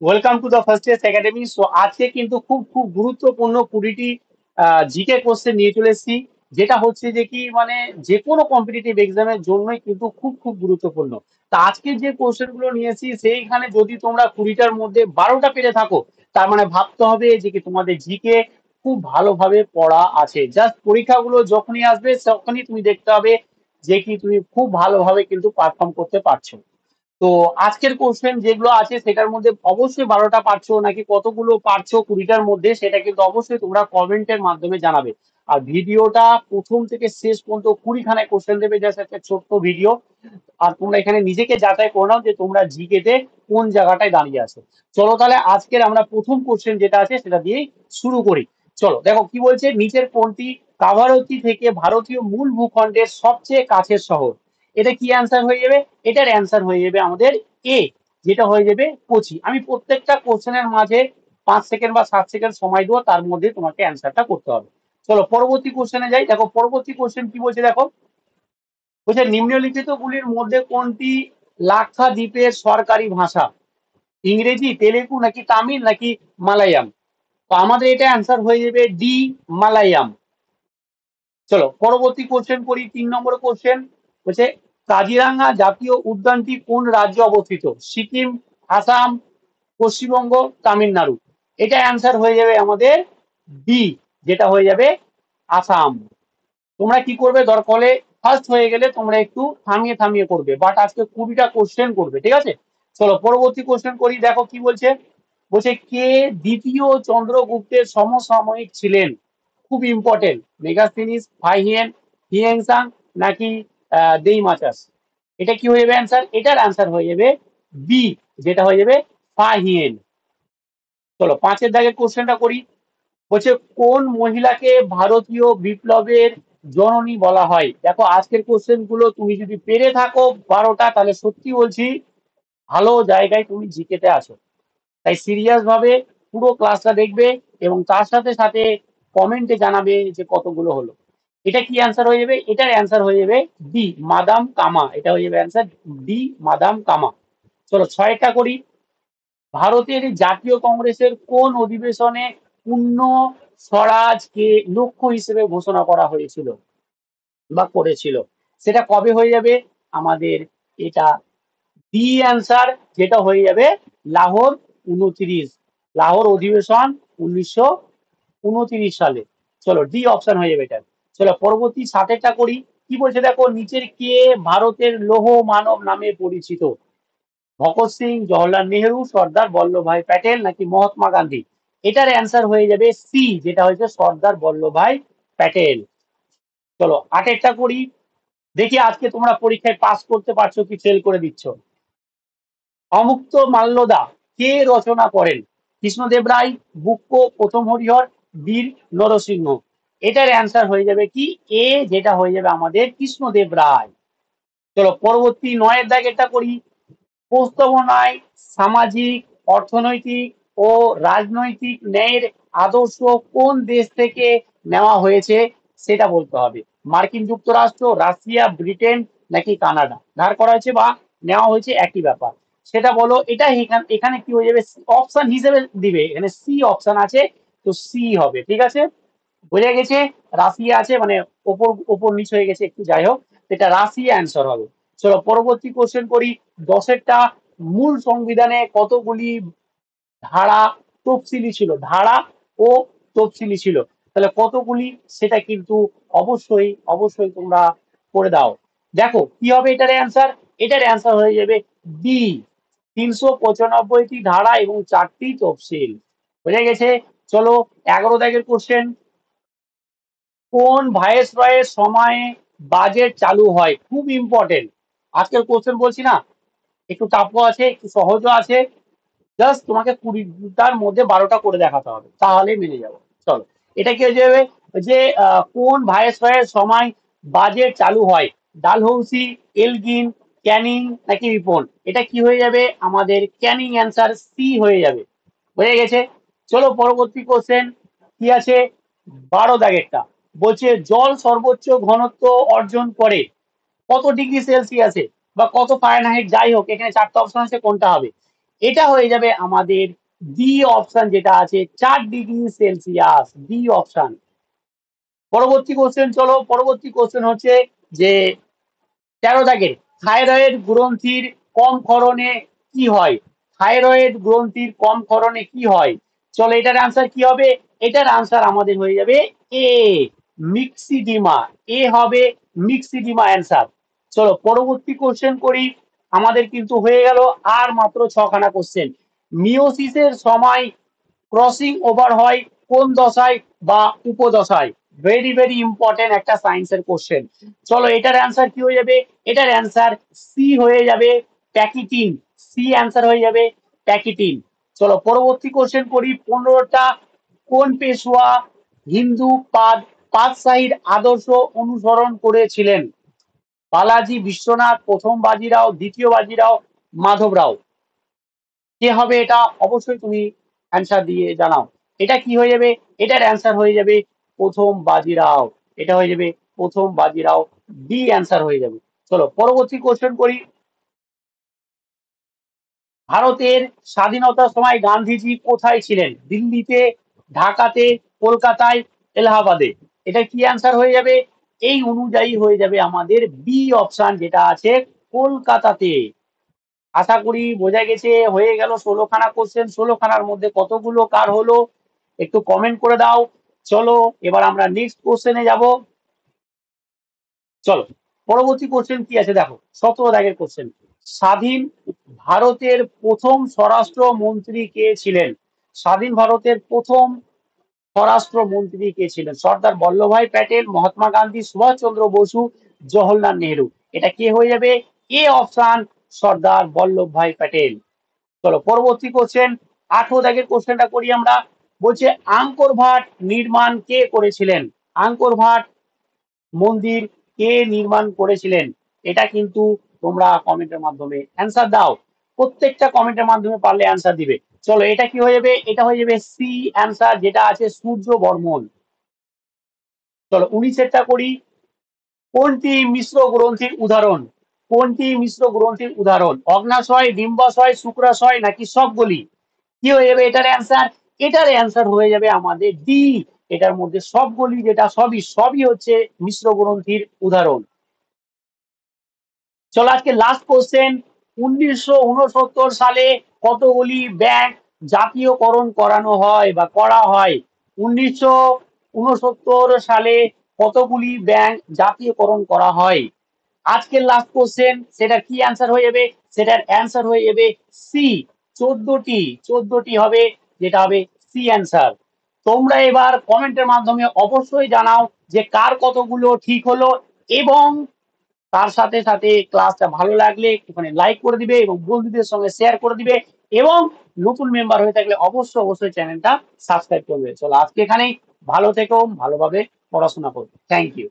Welcome to the first years academy. So আজকে কিন্তু খুব খুব গুরুত্বপূর্ণ 20টি জিকে কোশ্চেন নিয়ে চলে এসেছি, যেটা হচ্ছে যে কি মানে যে কোনো কম্পিটিটিভ এক্সামের জন্যই কিন্তু খুব খুব গুরুত্বপূর্ণ। তা আজকে যে কোশ্চেন গুলো নিয়েছি সেইখানে যদি তোমরা 20টার মধ্যে 12টা পেরে থাকো, তার মানে ভাবতে হবে যে কি তোমাদের জিকে খুব ভালোভাবে পড়া আছে। জাস্ট পরীক্ষাগুলো যখনই আসবে তখনই তুমি দেখতে হবে যে কি তুমি খুব ভালোভাবে কিন্তু পারফর্ম করতে পারছো। তো আজকের কোশ্চেন যেগুলো আছে সেটার মধ্যে অবশ্যই 12টা পারছো নাকি কতগুলো পারছো 20টার মধ্যে, সেটা কিন্তু অবশ্যই তোমরা কমেন্টের মাধ্যমে জানাবে। আর ভিডিওটা প্রথম থেকে শেষ পর্যন্ত 20খানায় কোশ্চেন দেবে, জাস্ট একটা ছোট্ট ভিডিও। আর তোমরা এখানে নিজেকে যাচাই করে নাও যে তোমরা জিকেতে কোন জায়গাটায় দাঁড়িয়ে আছো। চলো তাহলে আজকের আমরা প্রথম কোশ্চেন যেটা আছে সেটা দিয়েই শুরু করি। চলো দেখো কি বলছে, নিচের কোনটি কাভারতী থেকে ভারতীয় মূল ভূখণ্ডের সবচেয়ে কাছের শহর? এটা কি অ্যান্সার হয়ে যাবে? এটার অ্যান্সার হয়ে যাবে আমাদের এ, যেটা হয়ে যাবে কোচি। আমি প্রত্যেকটা কোশ্চেনের মাঝে 5 সেকেন্ড বা 7 সেকেন্ড সময় দেবো, তার মধ্যে তোমাকে অ্যান্সারটা করতে হবে। চলো পরবর্তী কোশ্চেনে যাই। দেখো পরবর্তী কোশ্চেন কি বলছে, দেখো বলছে নিম্নলিখিত গুলির মধ্যে কোনটি লাক্ষাদ্বীপের সরকারি ভাষা? ইংরেজি, তেলেগু নাকি তামিল নাকি মালায়াম? তো আমাদের এটা অ্যান্সার হয়ে যাবে ডি, মালায়াম। চলো পরবর্তী কোশ্চেন করি, 3 নম্বর কোশ্চেন। বলছে কাজিরাঙ্গা জাতীয় উদ্যানটি কোন রাজ্যে অবস্থিত? সিকিম, আসাম, পশ্চিমবঙ্গ, তামিলনাড়ু? এটা অ্যান্সার হয়ে যাবে আমাদের বি, যেটা হয়ে যাবে আসাম। তোমরা কি করবে, দরকার হলে ফার্স্ট হয়ে গেলে তোমরা একটু থামিয়ে থামিয়ে করবে, বাট আজকে 20টা কোশ্চেন করবে, ঠিক আছে? চলো পরবর্তী কোশ্চেন করি। দেখো কি বলছে, বলছে কে দ্বিতীয় চন্দ্রগুপ্তের সমসাময়িক ছিলেন? খুব ইম্পর্টেন্ট। মেগাস্তিনিস, ফাইহিয়েন, হিয়েংসাং নাকি দেইমাচাস? এটা কি হয়ে যাবে অ্যান্সার? এটার অ্যান্সার হয়ে যাবে বি, যেটা হয়ে যাবে ফাহিয়েন। চলো 5-এর দাগের কোশ্চেনটা করি। বলছে কোন মহিলাকে ভারতীয় বিপ্লবের জননী বলা হয়? দেখো আজকের কোশ্চেন গুলো তুমি যদি পেরে থাকো 12টা, তাহলে সত্যি বলছি ভালো জায়গায় তুমি জিকেতে আছো। তাই সিরিয়াস ভাবে পুরো ক্লাসটা দেখবে এবং তার সাথে সাথে কমেন্টে জানাবে যে কতগুলো হলো। এটা কি অ্যান্সার হয়ে যাবে? এটার অ্যান্সার হয়ে যাবে ডি, মাদাম কামা। এটা হয়ে যাবে অ্যান্সার ডি, মাদাম কামা। চলো 6টা করি। ভারতের জাতীয় কংগ্রেসের কোন অধিবেশনে পূর্ণ স্বরাজকে লক্ষ্য হিসেবে ঘোষণা করা হয়েছিল বা করেছিল? সেটা কবে হয়ে যাবে আমাদের? এটা ডি অ্যান্সার, যেটা হয়ে যাবে লাহোর 29, লাহোর অধিবেশন 1929 সালে। চলো ডি অপশন হয়ে যাবে এটা। চলো পরবর্তী 7টা করি। কি বলছে দেখো, নিচের কে ভারতের লৌহ মানব নামে পরিচিত? ভগৎ সিং, জওহরলাল নেহেরু, সর্দার বল্লভভাই প্যাটেল নাকি মহাত্মা গান্ধী? এটার অ্যান্সার হয়ে যাবে সি, যেটা হয়েছে সর্দার বল্লভভাই প্যাটেল। চলো 8-টা করি। দেখি আজকে তোমরা পরীক্ষায় পাস করতে পারছো কি ফেল করে দিচ্ছ। অমুক্ত মাল্যদা কে রচনা করেন? কৃষ্ণদেব রায়, বুক্ক, প্রথম হরিহর, বীর নরসিংহ? এটার অ্যান্সার হয়ে যাবে কি এ, যেটা হয়ে যাবে আমাদের কৃষ্ণদেব রায়। চলো পরবর্তী 9-এর দাগেরটা করি। প্রস্তাবনায় সামাজিক, অর্থনৈতিক ও রাজনৈতিক ন্যায়ের আদর্শ কোন দেশ থেকে নেওয়া হয়েছে সেটা বলতে হবে। মার্কিন যুক্তরাষ্ট্র, রাশিয়া, ব্রিটেন নাকি কানাডা? ধার করা হয়েছে বা নেওয়া হয়েছে একই ব্যাপার, সেটা বলো। এটা এখানে এখানে কি হয়ে যাবে? অপশন হিসেবে দিবে, এখানে সি অপশন আছে, তো সি হবে, ঠিক আছে? বোঝা গেছে? রাশিয়া আছে মানে ওপর ওপর নিচ হয়ে গেছে একটু, যাই হোক এটা রাশিয়া অ্যান্সার হবে। চলো পরবর্তী কোশ্চেন করি। 10-টা মূল সংবিধানে কতগুলি ধারা তফসিলি ছিল? ধারা ও তফসিলি ছিল, তাহলে কতগুলি সেটা কিন্তু অবশ্যই অবশ্যই তোমরা করে দাও। দেখো কি হবে এটার অ্যান্সার? এটার অ্যান্সার হয়ে যাবে ডি, 395টি ধারা এবং 4টি তফসিল। বুঝে গেছে? চলো 11 দাগের কোশ্চেন। কোন ভাইসরয়ের সময়ে বাজেট চালু হয়? খুব ইম্পর্টেন্ট। আজকের কোশ্চেন বলছি না, একটু টাফও আছে একটু সহজও আছে। জাস্ট তোমাকে 20টার মধ্যে 12টা করে দেখাতে হবে, তাহলে মেনে যাবো। চলো এটা কি হয়ে যাবে যে কোন ভাইসরয়ের সময় বাজেট চালু হয়? ডালহৌসি, এলগিন, ক্যানিং নাকি রিপন? এটা কি হয়ে যাবে আমাদের? ক্যানিং, অ্যান্সার সি হয়ে যাবে। হয়ে গেছে? চলো পরবর্তী কোশ্চেন কি আছে? 12 দাগেরটা। বলছে জল সর্বোচ্চ ঘনত্ব অর্জন করে কত ডিগ্রি সেলসিয়াসে বা কত ফারেনহাইট, যাই হোক এখানে 4টা অপশন আছে, কোনটা হবে? এটা হয়ে যাবে আমাদের ডি অপশন, যেটা আছে 4 ডিগ্রি সেলসিয়াস, ডি অপশন। পরবর্তী কোশ্চেন, চলো পরবর্তী কোশ্চেন হচ্ছে যে 13 দাগের, থাইরয়েড গ্রন্থির কম ক্ষরণে কি হয়? থাইরয়েড গ্রন্থির কম ক্ষরণে কি হয়? চলো এটার আনসার কি হবে? এটার আনসার আমাদের হয়ে যাবে এ, মিক্সিডিমা। এ হবে মিক্সিডিমা অ্যান্সার। চলো পরবর্তী কোশ্চেন করি। আমাদের কিন্তু হয়ে গেল আর মাত্র 6খানা কোশ্চেন। মিওসিসের সময় ক্রসিং ওভার হয় কোন দশায় বা উপদশায়? ভেরি ভেরি ইম্পর্টেন্ট একটা সায়েন্সের কোশ্চেন। চলো এটার অ্যান্সার কি হয়ে যাবে? এটার অ্যান্সার সি হয়ে যাবে, প্যাকিটিন। সি অ্যান্সার হয়ে যাবে প্যাকিটিন। চলো পরবর্তী কোশ্চেন করি। 15টা কোন পেশোয়া হিন্দু পাতশাহীর আদর্শ অনুসরণ করেছিলেন? বালাজি, বিশ্বনাথ, প্রথম বাজিরাও, দ্বিতীয় বাজিরাও, মাধবরাও। কে হবে এটা? অবশ্যই তুমি অ্যান্সার দিয়ে জানাও। এটা কি হয়ে যাবে? এটার অ্যান্সার হয়ে যাবে প্রথম বাজিরাও। এটা হয়ে যাবে প্রথম বাজিরাও, ডি অ্যান্সার হয়ে যাবে। চলো পরবর্তী কোশ্চেন করি। ভারতের স্বাধীনতার সময় গান্ধীজি কোথায় ছিলেন? দিল্লিতে, ঢাকাতে, কলকাতায়, এলাহাবাদে। এটা কি অ্যান্সার হয়ে যাবে? এই অনুযায়ী হয়ে যাবে আমাদের বি অপশন, যেটা আছে কলকাতাতে। আশা করি বোঝা গেছে। হয়ে গেল 16খানা কোশ্চেন। 16খানার মধ্যে কতগুলো কার হলো একটু কমেন্ট করে দাও। চলো এবার আমরা নেক্সট কোশ্চেনে যাব। চলো পরবর্তী কোশ্চেন কি আছে দেখো, 17 দাগের কোশ্চেন। স্বাধীন ভারতের প্রথম স্বরাষ্ট্র মন্ত্রী কে ছিলেন? স্বাধীন ভারতের প্রথম স্বরাষ্ট্র মন্ত্রী কে ছিলেন? সর্দার বল্লভভাই প্যাটেল, মহাত্মা গান্ধী, সুভাষচন্দ্র বসু, জওহরলাল নেহেরু। এটা কে হয়ে যাবে? A option, Sardar Vallabhbhai Patel. চলো পরবর্তী কোশ্চেন। 18 দাগের কোশ্চেনটা করি আমরা। বলছে আঙ্কর ভাট নির্মাণ কে করেছিলেন? আঙ্কর ভাট মন্দির কে নির্মাণ করেছিলেন? এটা কিন্তু তোমরা কমেন্টের মাধ্যমে অ্যান্সার দাও। প্রত্যেকটা কমেন্টের মাধ্যমে পারলে অ্যান্সার দিবে। চলো এটা কি হয়ে যাবে? এটা হয়ে যাবে সি অ্যান্সার, যেটা আছে সূর্য বর্মন। চলো 19এরটা করি। কোনটি মিশ্র গ্রন্থির উদাহরণ? কোনটি মিশ্র গ্রন্থির উদাহরণ? অগ্নাশয়, ডিম্বাশয়, শুক্রাশয় নাকি সবগুলি? কি হয়ে যাবে এটার অ্যান্সার? এটার অ্যান্সার হয়ে যাবে আমাদের ডি। এটার মধ্যে সবগুলি, যেটা সবই সবই হচ্ছে মিশ্র গ্রন্থির উদাহরণ। চলো আজকে লাস্ট কোশ্চেন। 1969 সালে কতগুলি ব্যাংক জাতীয়করণ করানো হয় বা করা হয়? 1969 সালে কতগুলি ব্যাংক জাতীয়করণ করা হয়? আজকের লাস্ট কোশ্চেন, সেটার কি অ্যান্সার হয়ে যাবে? সেটার অ্যান্সার হয়ে যাবে সি, 14টি। 14টি হবে, যেটা হবে সি অ্যান্সার। তোমরা এবার কমেন্টের মাধ্যমে অবশ্যই জানাও যে কার কতগুলো ঠিক হলো, এবং তার সাথে সাথে ক্লাসটা ভালো লাগলে একটুখানি লাইক করে দিবে এবং বন্ধুদের সঙ্গে শেয়ার করে দিবে, এবং নতুন মেম্বার হয়ে থাকলে অবশ্যই অবশ্যই চ্যানেলটা সাবস্ক্রাইব করবে। চলো আজকে এখানেই। ভালো থেকো, ভালোভাবে পড়াশোনা করো। Thank you.